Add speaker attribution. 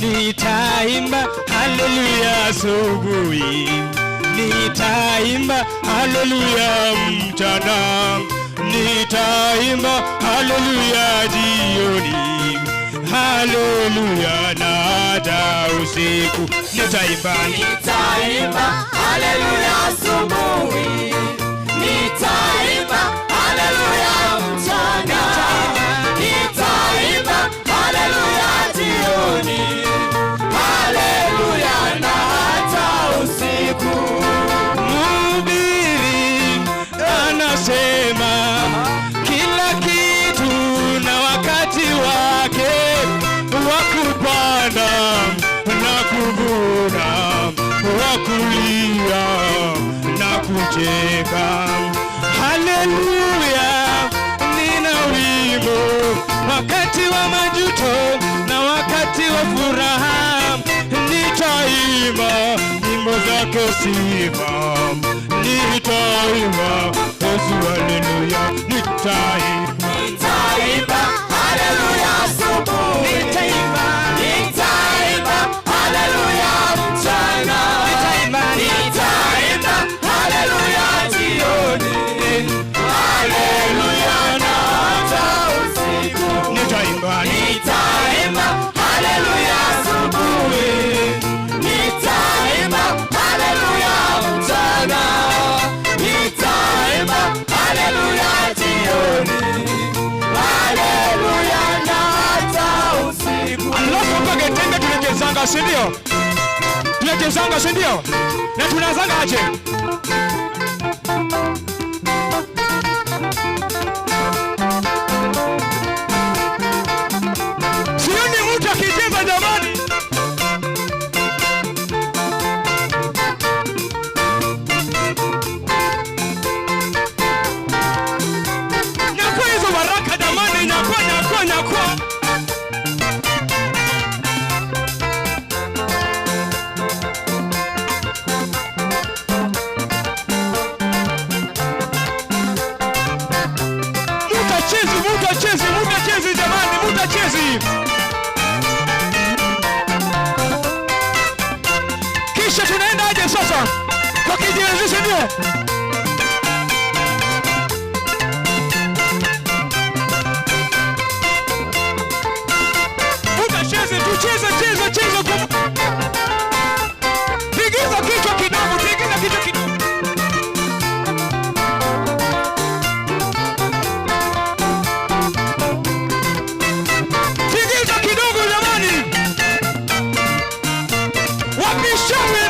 Speaker 1: nitaimba haleluya asubuhi, nitaimba haleluya mchana, nitaimba haleluya jioni, haleluya na hata usiku. Nitaimba
Speaker 2: haleluya asubuhi, nitaimba haleluya mchana, nitaimba haleluya jioni, haleluya na hata usiku.
Speaker 1: Mhubiri anasema kila kitu na wakati wake, wa kupanda na kuvuna, wa kulia na kucheka. Haleluya, nina wimbo wakati wa majuto na wakati wa furaha, nitaimba nyimbo zake sifa, nitaimba Yesu haleluya, nitaimba
Speaker 2: haleluya asubuhi, nitaimba haleluya mchana, nitaimba haleluya jioni, haleluya na hata usiku. Nitaimba haleluya asubuhi, nitaimba haleluya mchana, nitaimba haleluya jioni, haleluya na hata usiku.
Speaker 1: Alafu mpaka tena tunachezanga, si ndio? Tunachezanga, si ndio? Na tunazanga aje? Sioni mtu akicheza jamani. Nyakua hizo baraka jamani, nyakua. Mutachezi jamani, mutachezi. Kisha tunaenda aje sasa? Kwa kijiwezeshe ndio. Mutachezi, tucheze kwa. Pigiza kichwa kidogo. Show me.